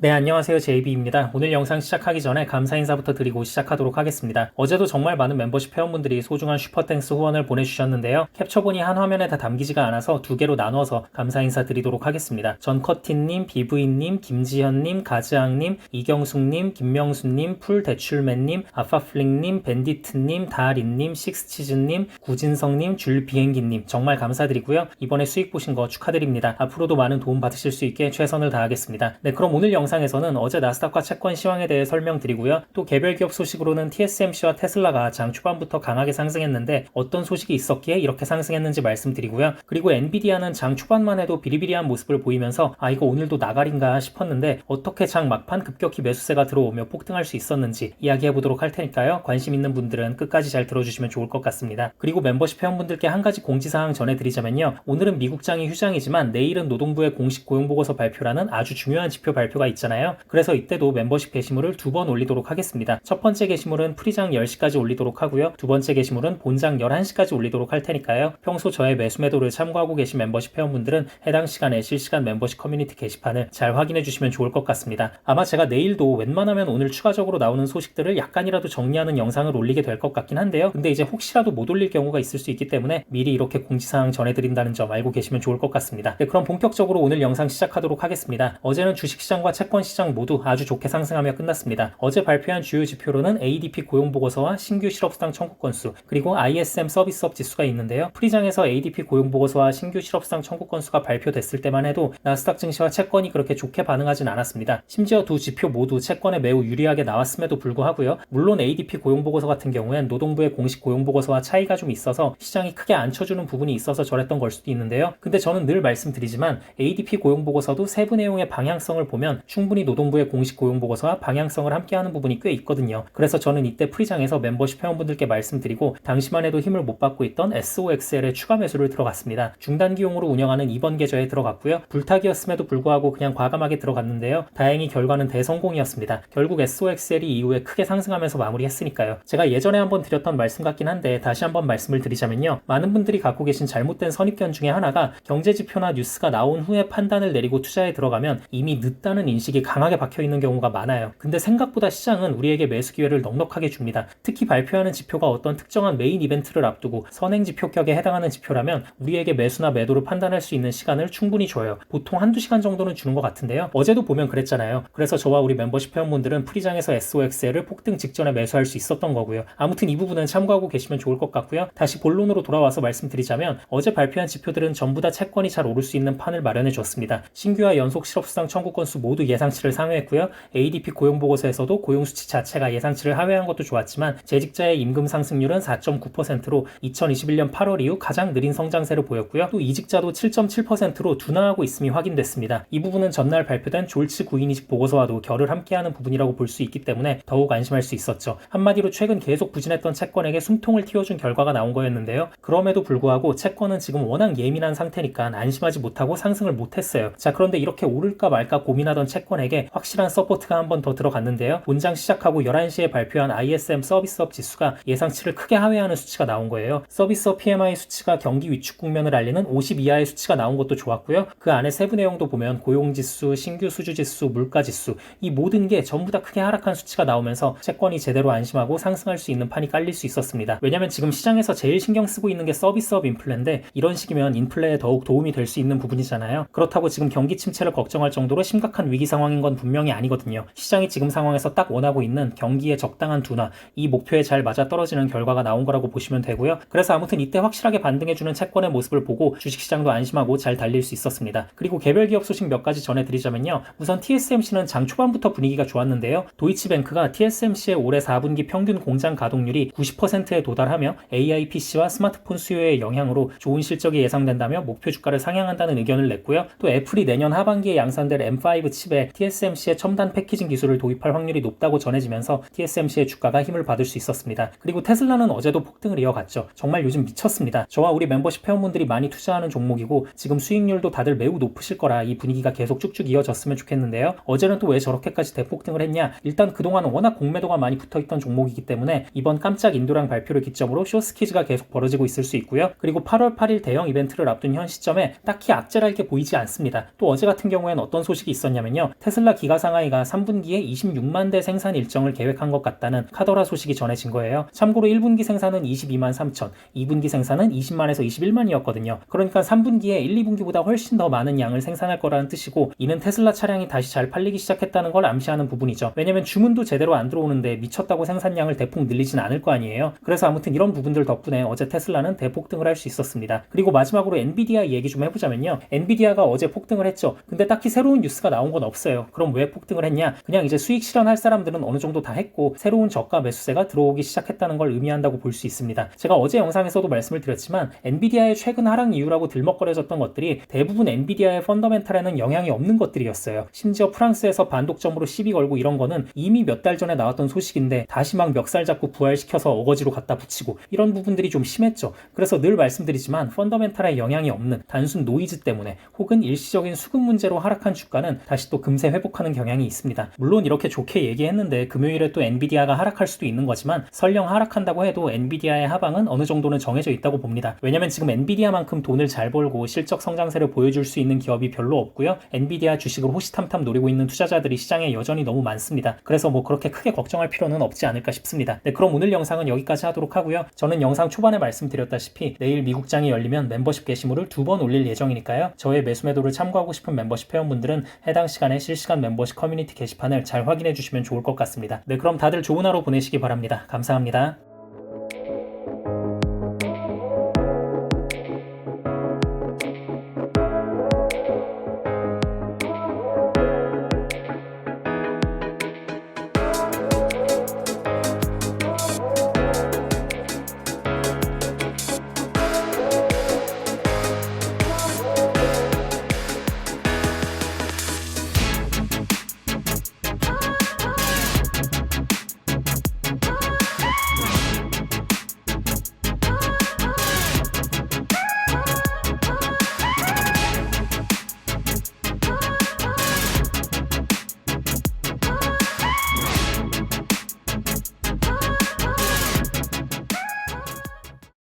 네, 안녕하세요. JB입니다. 오늘 영상 시작하기 전에 감사 인사부터 드리고 시작하도록 하겠습니다. 어제도 정말 많은 멤버십 회원분들이 소중한 슈퍼땡스 후원을 보내주셨는데요. 캡처본이 한 화면에 다 담기지가 않아서 두 개로 나누어서 감사 인사 드리도록 하겠습니다. 전커틴님, 비브이님, 김지현님, 가즈앙님, 이경숙님, 김명수님, 풀대출맨님, 아파플링님, 밴디트님, 다린님, 식스치즈님, 구진성님, 줄비행기님 정말 감사드리고요. 이번에 수익 보신 거 축하드립니다. 앞으로도 많은 도움 받으실 수 있게 최선을 다하겠습니다. 네, 그럼 오늘 영상에서는 어제 나스닥과 채권 시황에 대해 설명드리고요. 또 개별 기업 소식으로는 TSMC와 테슬라가 장 초반부터 강하게 상승했는데 어떤 소식이 있었기에 이렇게 상승했는지 말씀드리고요. 그리고 엔비디아는 장 초반만 해도 비리비리한 모습을 보이면서 이거 오늘도 나가린가 싶었는데 어떻게 장 막판 급격히 매수세가 들어오며 폭등할 수 있었는지 이야기해보도록 할 테니까요. 관심 있는 분들은 끝까지 잘 들어주시면 좋을 것 같습니다. 그리고 멤버십 회원분들께 한 가지 공지사항 전해드리자면요. 오늘은 미국장이 휴장이지만 내일은 노동부의 공식 고용보고서 발표라는 아주 중요한 지표 발표가 있잖아요. 그래서 이때도 멤버십 게시물을 두 번 올리도록 하겠습니다. 첫 번째 게시물은 프리장 10시까지 올리도록 하고요. 두 번째 게시물은 본장 11시까지 올리도록 할 테니까요. 평소 저의 매수매도를 참고하고 계신 멤버십 회원분들은 해당 시간에 실시간 멤버십 커뮤니티 게시판을 잘 확인해 주시면 좋을 것 같습니다. 아마 제가 내일도 웬만하면 오늘 추가적으로 나오는 소식들을 약간이라도 정리하는 영상을 올리게 될 것 같긴 한데요. 근데 이제 혹시라도 못 올릴 경우가 있을 수 있기 때문에 미리 이렇게 공지사항 전해드린다는 점 알고 계시면 좋을 것 같습니다. 네, 그럼 본격적으로 오늘 영상 시작하도록 하겠습니다. 어제는 주식시장과 채권시장 모두 아주 좋게 상승하며 끝났습니다. 어제 발표한 주요 지표로는 ADP 고용보고서와 신규 실업수당 청구 건수, 그리고 ISM 서비스업 지수가 있는데요. 프리장에서 ADP 고용보고서와 신규 실업수당 청구 건수가 발표됐을 때만 해도 나스닥 증시와 채권이 그렇게 좋게 반응하진 않았습니다. 심지어 두 지표 모두 채권에 매우 유리하게 나왔음에도 불구하고요. 물론 ADP 고용보고서 같은 경우엔 노동부의 공식 고용보고서와 차이가 좀 있어서 시장이 크게 안 쳐주는 부분이 있어서 저랬던 걸 수도 있는데요. 근데 저는 늘 말씀드리지만 ADP 고용보고서도 세부 내용의 방향성을 보면 충분히 노동부의 공식 고용보고서와 방향성을 함께하는 부분이 꽤 있거든요. 그래서 저는 이때 프리장에서 멤버십 회원분들께 말씀드리고 당시만 해도 힘을 못 받고 있던 SOXL에 추가 매수를 들어갔습니다. 중단기용으로 운영하는 2번 계좌에 들어갔고요. 불타기였음에도 불구하고 그냥 과감하게 들어갔는데요. 다행히 결과는 대성공이었습니다. 결국 SOXL이 이후에 크게 상승하면서 마무리했으니까요. 제가 예전에 한번 드렸던 말씀 같긴 한데 다시 한번 말씀을 드리자면요. 많은 분들이 갖고 계신 잘못된 선입견 중에 하나가 경제지표나 뉴스가 나온 후에 판단을 내리고 투자에 들어가면 이미 늦다는 인식이 강하게 박혀있는 경우가 많아요. 근데 생각보다 시장은 우리에게 매수 기회를 넉넉하게 줍니다. 특히 발표하는 지표가 어떤 특정한 메인 이벤트를 앞두고 선행지표격에 해당하는 지표라면 우리에게 매수나 매도를 판단할 수 있는 시간을 충분히 줘요. 보통 한두 시간 정도는 주는 것 같은데요. 어제도 보면 그랬잖아요. 그래서 저와 우리 멤버십 회원분들은 프리장에서 SOXL을 폭등 직전에 매수할 수 있었던 거고요. 아무튼 이 부분은 참고하고 계시면 좋을 것 같고요. 다시 본론으로 돌아와서 말씀드리자면 어제 발표한 지표들은 전부 다 채권이 잘 오를 수 있는 판을 마련해 줬습니다. 신규와 연속 실업수당 청구 건수 모두 예상치를 상회했고요. ADP 고용보고서에서도 고용수치 자체가 예상치를 하회한 것도 좋았지만 재직자의 임금 상승률은 4.9%로 2021년 8월 이후 가장 느린 성장세를 보였고요. 또 이직자도 7.7%로 둔화하고 있음이 확인됐습니다. 이 부분은 전날 발표된 졸츠 구인이직 보고서와도 결을 함께하는 부분이라고 볼 수 있기 때문에 더욱 안심할 수 있었죠. 한마디로 최근 계속 부진했던 채권에게 숨통을 틔워준 결과가 나온 거였는데요. 그럼에도 불구하고 채권은 지금 워낙 예민한 상태니까 안심하지 못하고 상승을 못했어요. 자, 그런데 이렇게 오를까 말까 고민하던 채권에게 확실한 서포트가 한 번 더 들어갔는데요. 본장 시작하고 11시에 발표한 ISM 서비스업 지수가 예상치를 크게 하회하는 수치가 나온 거예요. 서비스업 PMI 수치가 경기 위축 국면을 알리는 50 이하의 수치가 나온 것도 좋았고요. 그 안에 세부 내용도 보면 고용지수, 신규 수주지수, 물가지수 이 모든 게 전부 다 크게 하락한 수치가 나오면서 채권이 제대로 안심하고 상승할 수 있는 판이 깔릴 수 있었습니다. 왜냐면 지금 시장에서 제일 신경 쓰고 있는 게 서비스업 인플레인데 이런 식이면 인플레에 더욱 도움이 될 수 있는 부분이잖아요. 그렇다고 지금 경기 침체를 걱정할 정도로 심각한 위기 상황인 건 분명히 아니거든요. 시장이 지금 상황에서 딱 원하고 있는 경기의 적당한 둔화, 이 목표에 잘 맞아떨어지는 결과가 나온 거라고 보시면 되고요. 그래서 아무튼 이때 확실하게 반등해주는 채권의 모습을 보고 주식시장도 안심하고 잘 달릴 수 있었습니다. 그리고 개별 기업 소식 몇 가지 전해드리자면요. 우선 TSMC는 장 초반부터 분위기가 좋았는데요. 도이치뱅크가 TSMC의 올해 4분기 평균 공장 가동률이 90%에 도달하며 AI PC와 스마트폰 수요의 영향으로 좋은 실적이 예상된다며 목표 주가를 상향한다는 의견을 냈고요. 또 애플이 내년 하반기에 양산될 M5 칩에 TSMC의 첨단 패키징 기술을 도입할 확률이 높다고 전해지면서 TSMC의 주가가 힘을 받을 수 있었습니다. 그리고 테슬라는 어제도 폭등을 이어갔죠. 정말 요즘 미쳤습니다. 저와 우리 멤버십 회원분들이 많이 투자하는 종목이고 지금 수익률도 다들 매우 높으실 거라 이 분위기가 계속 쭉쭉 이어졌으면 좋겠는데요. 어제는 또 왜 저렇게까지 대폭등을 했냐? 일단 그동안 워낙 공매도가 많이 붙어있던 종목이기 때문에 이번 깜짝 인도량 발표를 기점으로 쇼스퀴즈가 계속 벌어지고 있을 수 있고요. 그리고 8월 8일 대형 이벤트를 앞둔 현 시점에 딱히 악재랄 게 보이지 않습니다. 또 어제 같은 경우에는 어떤 소식이 있었냐면요. 테슬라 기가 상하이가 3분기에 26만 대 생산 일정을 계획한 것 같다는 카더라 소식이 전해진 거예요. 참고로 1분기 생산은 22만 3천, 2분기 생산은 20만에서 21만이었거든요. 그러니까 3분기에 1, 2분기보다 훨씬 더 많은 양을 생산할 거라는 뜻이고, 이는 테슬라 차량이 다시 잘 팔리기 시작했다는 걸 암시하는 부분이죠. 왜냐면 주문도 제대로 안 들어오는데 미쳤다고 생산량을 대폭 늘리진 않을 거 아니에요. 그래서 아무튼 이런 부분들 덕분에 어제 테슬라는 대폭등을 할 수 있었습니다. 그리고 마지막으로 엔비디아 얘기 좀 해보자면요. 엔비디아가 어제 폭등을 했죠. 근데 딱히 새로운 뉴스가 나온 건 없어요. 그럼 왜 폭등을 했냐? 그냥 이제 수익 실현할 사람들은 어느 정도 다 했고 새로운 저가 매수세가 들어오기 시작했다는 걸 의미한다고 볼 수 있습니다. 제가 어제 영상에서도 말씀을 드렸지만 엔비디아의 최근 하락 이유라고 들먹거려졌던 것들이 대부분 엔비디아의 펀더멘탈에는 영향이 없는 것들이었어요. 심지어 프랑스에서 반독점으로 시비 걸고 이런 거는 이미 몇 달 전에 나왔던 소식인데 다시 막 멱살 잡고 부활시켜서 어거지로 갖다 붙이고 이런 부분들이 좀 심했죠. 그래서 늘 말씀드리지만 펀더멘탈에 영향이 없는 단순 노이즈 때문에 혹은 일시적인 수급 문제로 하락한 주가는 다시 또 금세 회복하는 경향이 있습니다. 물론 이렇게 좋게 얘기했는데 금요일에 또 엔비디아가 하락할 수도 있는 거지만 설령 하락한다고 해도 엔비디아의 하방은 어느 정도는 정해져 있다고 봅니다. 왜냐면 지금 엔비디아만큼 돈을 잘 벌고 실적 성장세를 보여줄 수 있는 기업이 별로 없고요. 엔비디아 주식을 호시탐탐 노리고 있는 투자자들이 시장에 여전히 너무 많습니다. 그래서 뭐 그렇게 크게 걱정할 필요는 없지 않을까 싶습니다. 네, 그럼 오늘 영상은 여기까지 하도록 하고요. 저는 영상 초반에 말씀드렸다시피 내일 미국장이 열리면 멤버십 게시물을 2번 올릴 예정이니까요. 저의 매수 매도를 참고하고 싶은 멤버십 회원분들은 해당 시간에 실시간 멤버십 커뮤니티 게시판을 잘 확인해 주시면 좋을 것 같습니다. 네, 그럼 다들 좋은 하루 보내시기 바랍니다. 감사합니다.